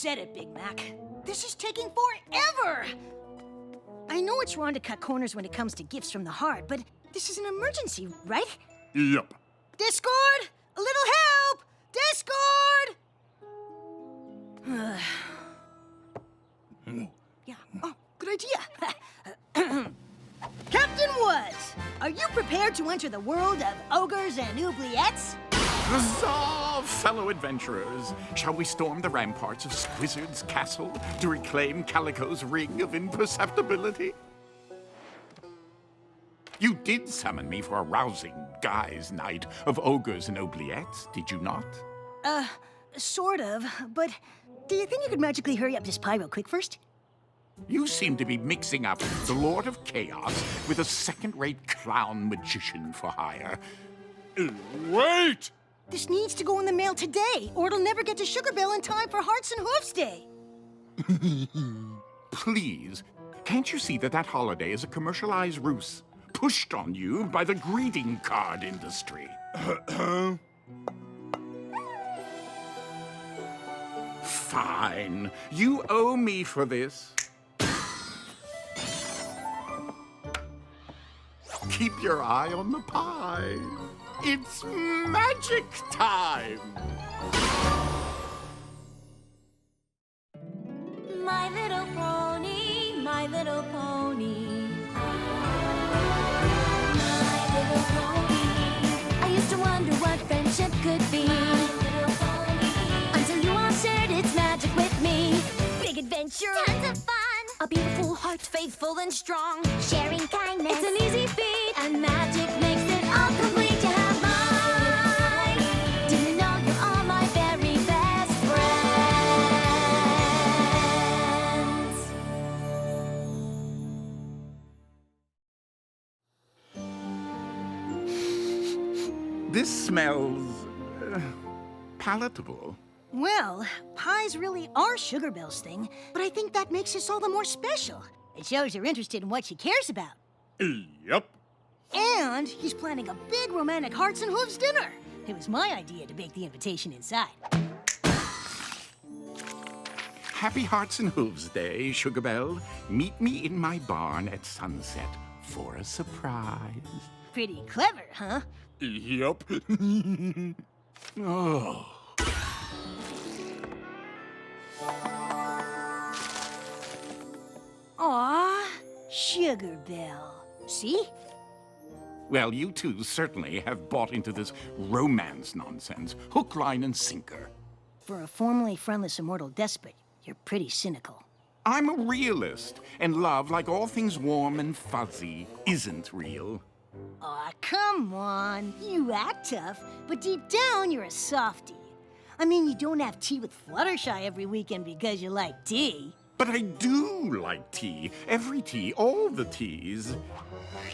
said it, Big Mac. This is taking forever! I know it's wrong to cut corners when it comes to gifts from the heart, but this is an emergency, right? Yup. Discord! A little help! Discord! Yeah. Oh, good idea. Captain Woods, are you prepared to enter the world of ogres and oubliettes? Huzzah, fellow adventurers! Shall we storm the ramparts of Squizzard's castle to reclaim Calico's ring of imperceptibility? You did summon me for a rousing guys' night of ogres and oubliettes, did you not? Sort of, but do you think you could magically hurry up this pie real quick first? You seem to be mixing up the Lord of Chaos with a second-rate clown magician for hire. Wait! This needs to go in the mail today, or it'll never get to Sugar Bell in time for Hearts and Hooves Day. Please, can't you see that that holiday is a commercialized ruse pushed on you by the greeting card industry? Fine. You owe me for this. Keep your eye on the pie. It's magic time! My little pony, my little pony. My little pony. I used to wonder what friendship could be. My little pony. Until you all shared its magic with me. Big adventure. Tons of fun. A beautiful heart, faithful and strong. Sharing kindness. It's an easy feat. And magic makes it all complete. You have mine. Do you know you're all my very best friends. This smells palatable. Well, pies really are Sugar Bell's thing, but I think that makes this all the more special. It shows you're interested in what she cares about. Yup. And he's planning a big romantic Hearts and Hooves dinner. It was my idea to bake the invitation inside. Happy Hearts and Hooves Day, Sugar Bell. Meet me in my barn at sunset for a surprise. Pretty clever, huh? Yup. Oh. Aw, Sugar Bell. See? Well, you two certainly have bought into this romance nonsense, hook, line, and sinker. For a formerly friendless immortal despot, you're pretty cynical. I'm a realist, and love, like all things warm and fuzzy, isn't real. Aw, come on. You act tough, but deep down, you're a softie. I mean, you don't have tea with Fluttershy every weekend because you like tea. But I do like tea. Every tea, all the teas.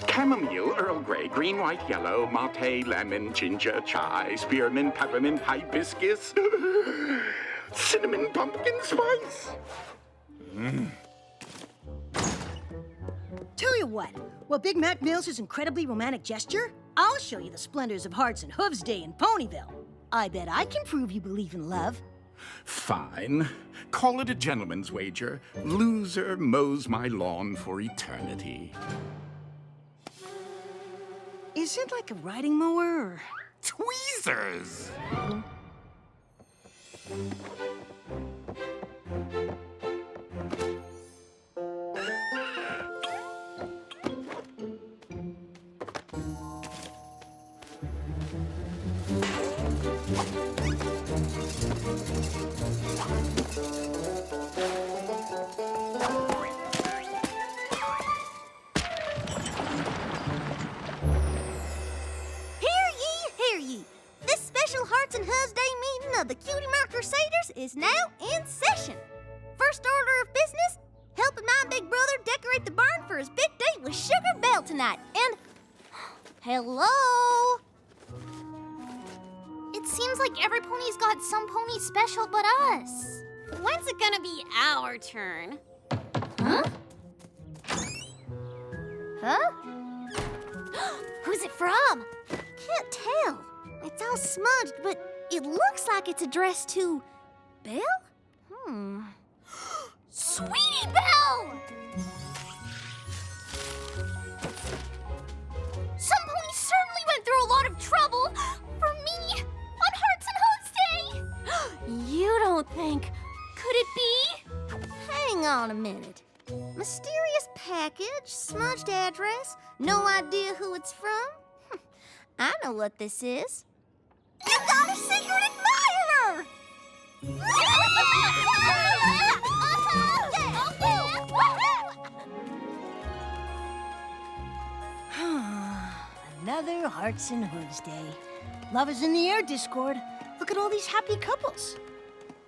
Chamomile, Earl Grey, green, white, yellow, mate, lemon, ginger, chai, spearmint, peppermint, hibiscus, cinnamon, pumpkin spice. Tell you what, while Big Mac nails his incredibly romantic gesture, I'll show you the splendors of Hearts and Hooves Day in Ponyville. I bet I can prove you believe in love. Fine. Call it a gentleman's wager. Loser mows my lawn for eternity. Is it like a riding mower or... Tweezers! of the Cutie Mark Crusaders is now in session. First order of business, helping my big brother decorate the barn for his big date with Sugar Bell tonight. And, hello? It seems like every pony's got some pony special but us. When's it gonna be our turn? Huh? Huh? Who's it from? Can't tell. It's all smudged, but it looks like it's addressed to Belle? Sweetie Belle! Some ponies certainly went through a lot of trouble for me on Hearts and Hooves Day. You don't think? Could it be? Hang on a minute. Mysterious package, smudged address, no idea who it's from? I know what this is. You got a secret admirer! Another Hearts and Hooves Day. Love is in the air, Discord. Look at all these happy couples.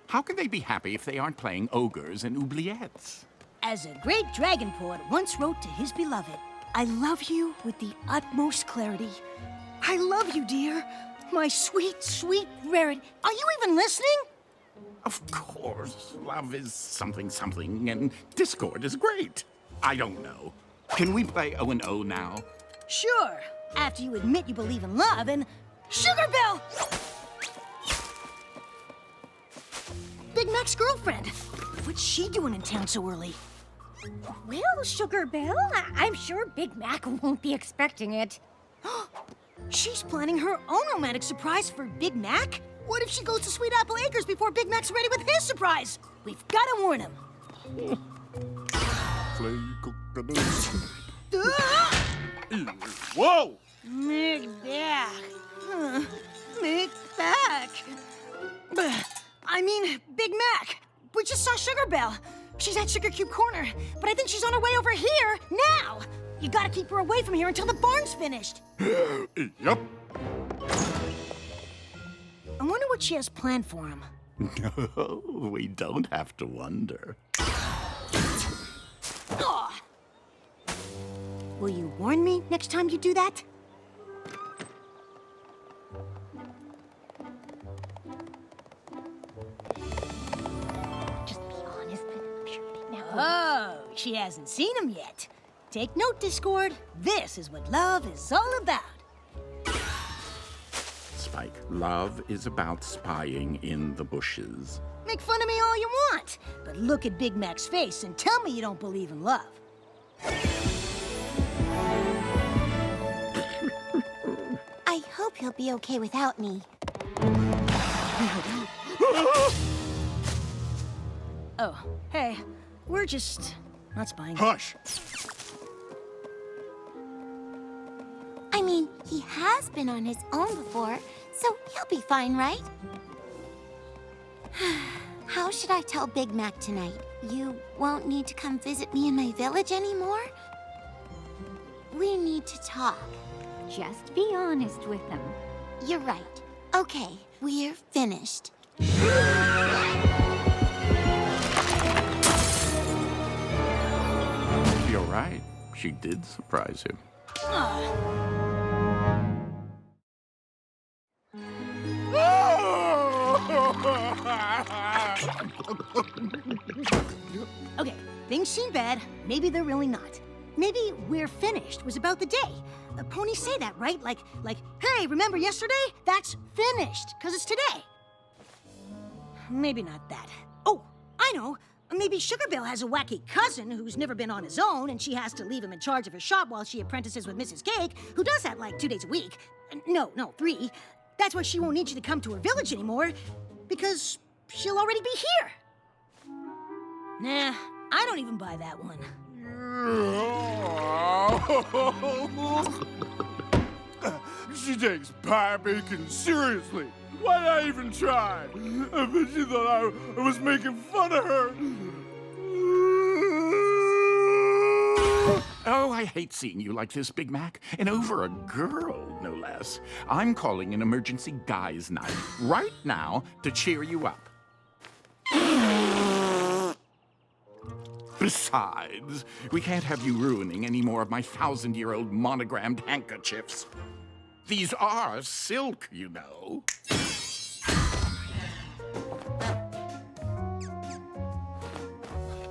How can they be happy if they aren't playing ogres and oubliettes? As a great dragon poet once wrote to his beloved, I love you with the utmost clarity. I love you, dear. My sweet, sweet rarity. Are you even listening? Of course, love is something, and Discord is great. I don't know. Can we play O&O now? Sure, after you admit you believe in love and... Sugar Belle! Big Mac's girlfriend. What's she doing in town so early? Well, Sugar Belle, I'm sure Big Mac won't be expecting it. She's planning her own romantic surprise for Big Mac? What if she goes to Sweet Apple Acres before Big Mac's ready with his surprise? We've got to warn him. Play coconut. Whoa! Macbeth. Macbeth. I mean, Big Mac. We just saw Sugar Belle. She's at Sugar Cube Corner, but I think she's on her way over here now. You gotta keep her away from here until the barn's finished. Yup. I wonder what she has planned for him. No, we don't have to wonder. Ugh. Will you warn me next time you do that? Just be honest, but I'm sure Big Mac will. Oh, she hasn't seen him yet. Take note, Discord. This is what love is all about. Spike, love is about spying in the bushes. Make fun of me all you want, but look at Big Mac's face and tell me you don't believe in love. I hope he'll be okay without me. Oh, hey, we're just not spying. Hush. I mean, he has been on his own before, so he'll be fine, right? How should I tell Big Mac tonight? You won't need to come visit me in my village anymore? We need to talk. Just be honest with them. You're right. Okay, we're finished. You're right. She did surprise him. Okay, things seem bad. Maybe they're really not. Maybe we're finished was about the day. Ponies say that, right? Like, hey, remember yesterday? That's finished, because it's today. Maybe not that. Oh, I know. Maybe Sugar Belle has a wacky cousin who's never been on his own, and she has to leave him in charge of her shop while she apprentices with Mrs. Cake, who does that like 2 days a week. No, 3. That's why she won't need you to come to her village anymore, because she'll already be here. Nah, I don't even buy that one. She takes pie making seriously. Why did I even try? I bet she thought I was making fun of her. Oh, I hate seeing you like this, Big Mac. And over a girl, no less. I'm calling an emergency guys' night right now to cheer you up. Besides, we can't have you ruining any more of my 1,000-year-old monogrammed handkerchiefs. These are silk, you know.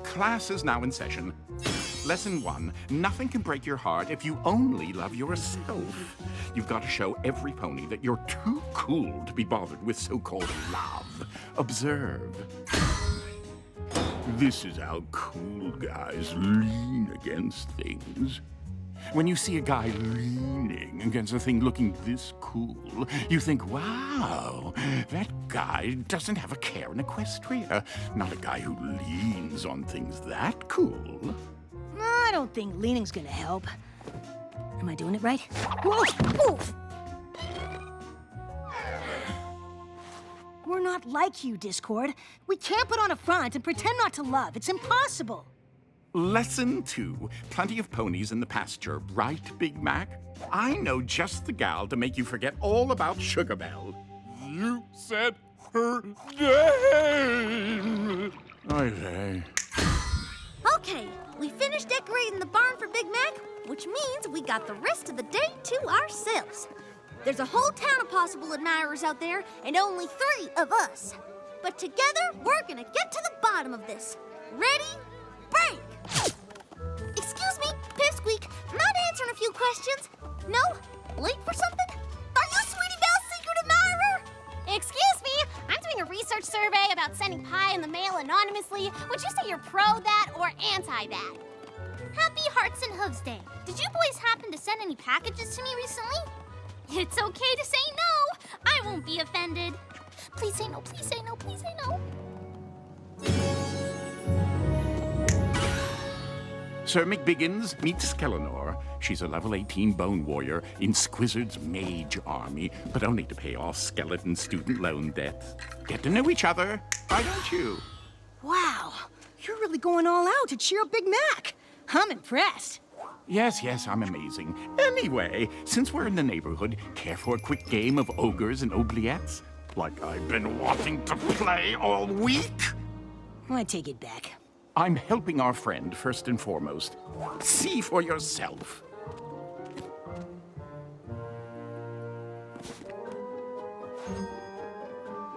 Class is now in session. Lesson 1, nothing can break your heart if you only love yourself. You've got to show every pony that you're too cool to be bothered with so-called love. Observe. This is how cool guys lean against things. When you see a guy leaning against a thing looking this cool, you think, wow, that guy doesn't have a care in Equestria. Not a guy who leans on things that cool. I don't think leaning's gonna help. Am I doing it right? Whoa! Oof. We're not like you, Discord. We can't put on a front and pretend not to love. It's impossible. Lesson 2. Plenty of ponies in the pasture, right, Big Mac? I know just the gal to make you forget all about Sugar Belle. You said her name! Oy vey. Okay, we finished decorating the barn for Big Mac, which means we got the rest of the day to ourselves. There's a whole town of possible admirers out there, and only 3 of us. But together, we're gonna get to the bottom of this. Ready? Break! Excuse me, Pipsqueak, mind answering a few questions? No? Late for something? Are you Sweetie Belle's secret admirer? Excuse me, I'm doing a research survey about sending pie in the mail anonymously. Would you say you're pro that or anti that? Happy Hearts and Hooves Day. Did you boys happen to send any packages to me recently? It's okay to say no. I won't be offended. Please say no, please say no, please say no. Sir McBiggins meets Skelenor. She's a level 18 bone warrior in Squizzard's mage army, but only to pay off skeleton student loan debt. Get to know each other, why don't you? Wow, you're really going all out to cheer up Big Mac. I'm impressed. Yes, I'm amazing. Anyway, since we're in the neighborhood, care for a quick game of ogres and oubliettes? Like I've been wanting to play all week? I take it back. I'm helping our friend first and foremost. See for yourself.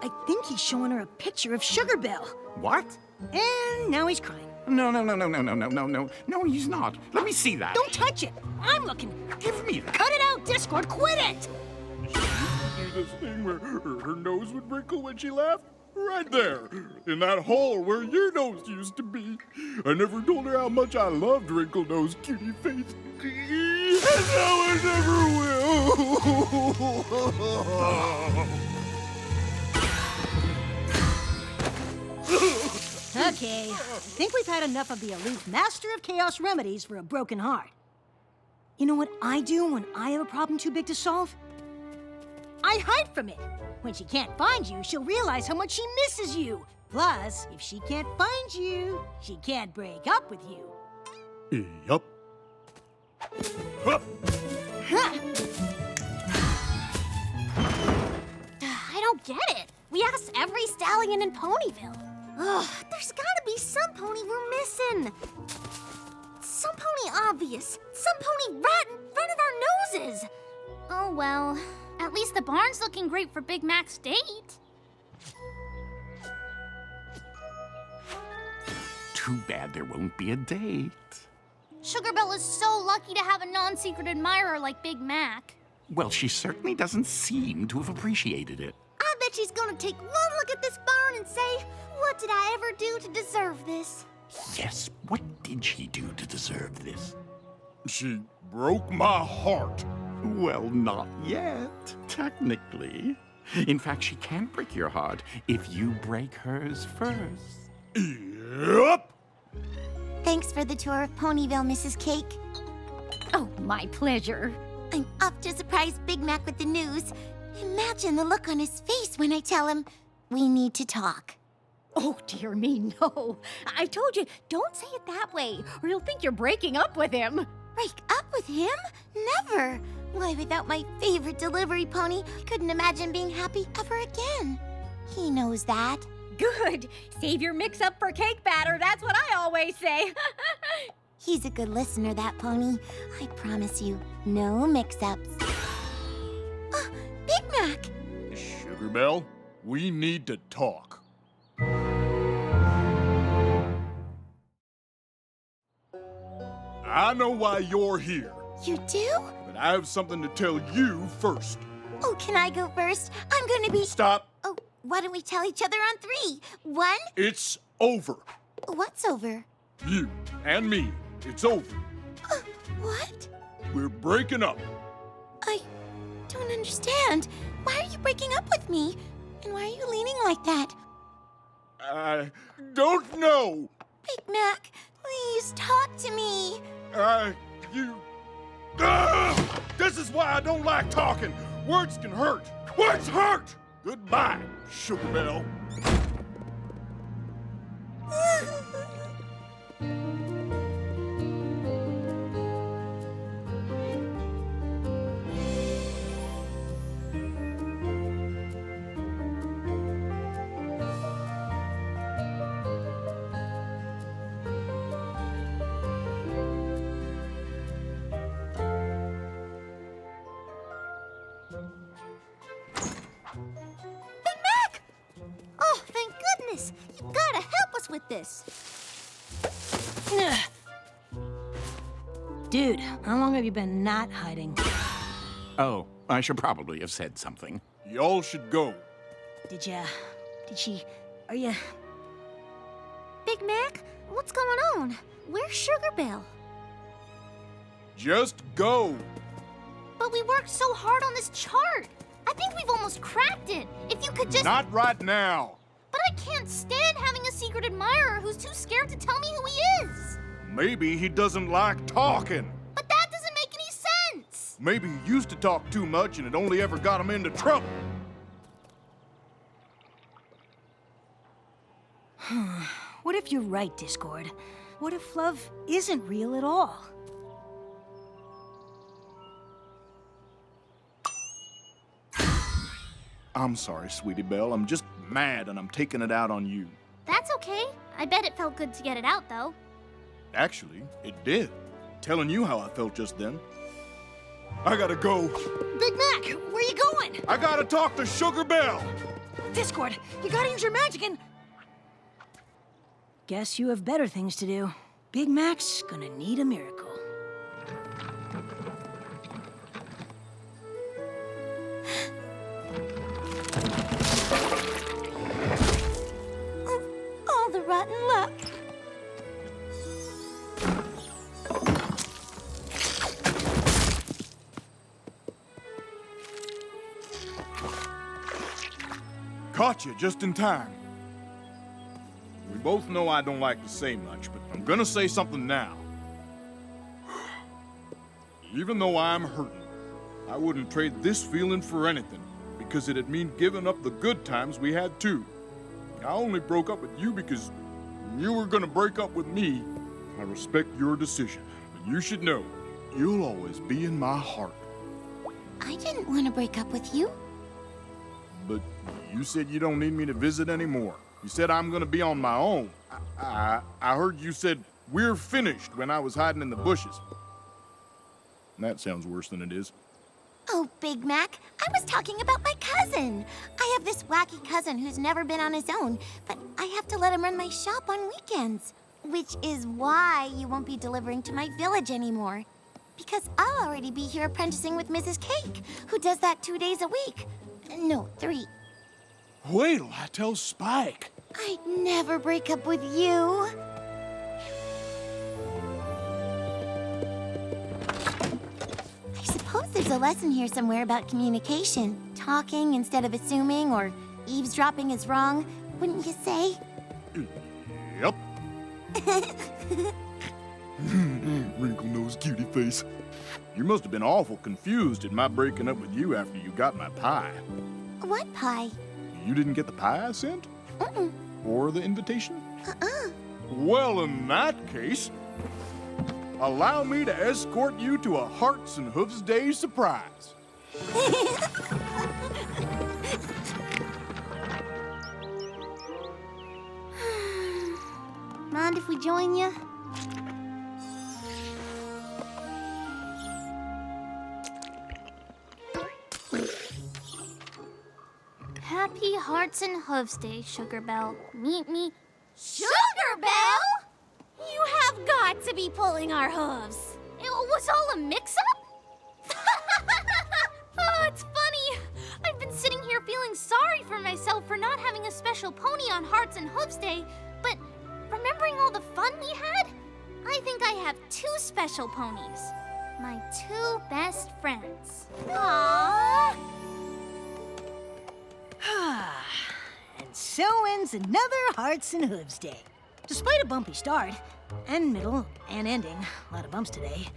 I think he's showing her a picture of Sugar Belle. What? And now he's crying. No, he's not. Let me see that. Don't touch it. I'm looking. Give me that. Cut it out, Discord. Quit it. She used to do this thing where her nose would wrinkle when she laughed. Right there, in that hole where your nose used to be. I never told her how much I loved wrinkle nose cutie face. And now I never will. Okay, I think we've had enough of the aloof master of chaos remedies for a broken heart. You know what I do when I have a problem too big to solve? I hide from it. When she can't find you, she'll realize how much she misses you. Plus, if she can't find you, she can't break up with you. Yup. I don't get it. We asked every stallion in Ponyville. Ugh, there's gotta be some pony we're missing. Some pony obvious. Some pony right in front of our noses. Oh well, at least the barn's looking great for Big Mac's date. Too bad there won't be a date. Sugar Belle is so lucky to have a non-secret admirer like Big Mac. Well, she certainly doesn't seem to have appreciated it. I bet she's gonna take one look at this barn and say, what did I ever do to deserve this? Yes, what did she do to deserve this? She broke my heart. Well, not yet, technically. In fact, she can't break your heart if you break hers first. Yup. Thanks for the tour of Ponyville, Mrs. Cake. Oh, my pleasure. I'm off to surprise Big Mac with the news. Imagine the look on his face when I tell him we need to talk. Oh, dear me, no. I told you, don't say it that way, or he'll think you're breaking up with him. Break up with him? Never. Why, without my favorite delivery pony, I couldn't imagine being happy ever again. He knows that. Good. Save your mix-up for cake batter. That's what I always say. He's a good listener, that pony. I promise you, no mix-ups. Oh, Big Mac! Sugar Belle, we need to talk. I know why you're here, You do? but I have something to tell you first. Oh, can I go first? I'm gonna be... Stop. Oh, why don't we tell each other on 3? 1, It's over. What's over? You and me. It's over. What? We're breaking up. I don't understand. Why are you breaking up with me? And why are you leaning like that? I don't know. Big Mac, please talk to me. This is why I don't like talking. Words can hurt. Words hurt! Goodbye, Sugar Belle. Big Mac! Oh, thank goodness! You gotta help us with this. Dude, how long have you been not hiding? Oh, I should probably have said something. Y'all should go. Did she, are you... Big Mac, what's going on? Where's Sugar Belle? Just go. But we worked so hard on this chart. I think we've almost cracked it. If you could just... Not right now. But I can't stand having a secret admirer who's too scared to tell me who he is. Maybe he doesn't like talking. But that doesn't make any sense. Maybe he used to talk too much and it only ever got him into trouble. What if you're right, Discord? What if love isn't real at all? I'm sorry, Sweetie Belle. I'm just mad and I'm taking it out on you. That's okay. I bet it felt good to get it out, though. Actually, it did. Telling you how I felt just then. I gotta go. Big Mac, where you going? I gotta talk to Sugar Belle. Discord, you gotta use your magic and... Guess you have better things to do. Big Mac's gonna need a miracle. All the rotten luck. Caught you just in time. We both know I don't like to say much, but I'm gonna say something now. Even though I'm hurting, I wouldn't trade this feeling for anything, because it'd mean giving up the good times we had too. I only broke up with you because you were gonna break up with me. I respect your decision, but you should know, you'll always be in my heart. I didn't want to break up with you. But you said you don't need me to visit anymore. You said I'm gonna be on my own. I heard you said we're finished when I was hiding in the bushes. That sounds worse than it is. Oh, Big Mac, I was talking about my cousin. I have this wacky cousin who's never been on his own, but I have to let him run my shop on weekends. Which is why you won't be delivering to my village anymore. Because I'll already be here apprenticing with Mrs. Cake, who does that 2 days a week. No, 3. Wait till I tell Spike. I'd never break up with you. I suppose there's a lesson here somewhere about communication. Talking instead of assuming, or eavesdropping is wrong, wouldn't you say? Yep. Wrinkle-nosed cutie face. You must have been awful confused at my breaking up with you after you got my pie. What pie? You didn't get the pie I sent? Mm-mm. Or the invitation? Well, in that case, allow me to escort you to a Hearts and Hoofs Day surprise. Mind if we join you? Happy Hearts and Hooves Day, Sugar Belle. Meet me. Sugar Belle? You have got to be pulling our hooves. It was all a mix-up? Oh, it's funny. I've been sitting here feeling sorry for myself for not having a special pony on Hearts and Hooves Day, but from remembering all the fun we had, I think I have two special ponies. My two best friends. Aww. And so ends another Hearts and Hooves Day. Despite a bumpy start, and middle, and ending, a lot of bumps today,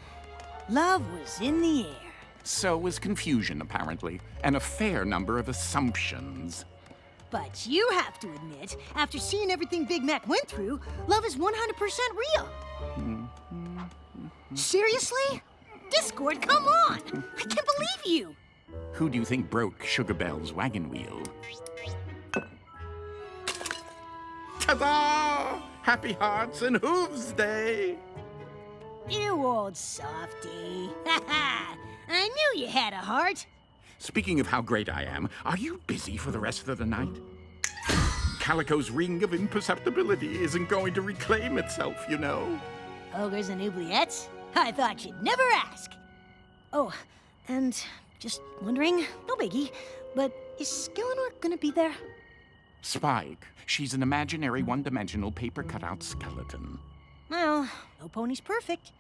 love was in the air. So was confusion, apparently, and a fair number of assumptions. But you have to admit, after seeing everything Big Mac went through, love is 100% real. Seriously? Discord, come on! I can't believe you! Who do you think broke Sugar Bell's wagon wheel? Ta-da! Happy Hearts and Hooves Day! You old softy. I knew you had a heart. Speaking of how great I am, are you busy for the rest of the night? Calico's ring of imperceptibility isn't going to reclaim itself, you know. Ogres and oubliettes? I thought you'd never ask. Oh, and just wondering, no biggie, but is Skeletor gonna be there? Spike, she's an imaginary one-dimensional paper cutout skeleton. Well, no pony's perfect.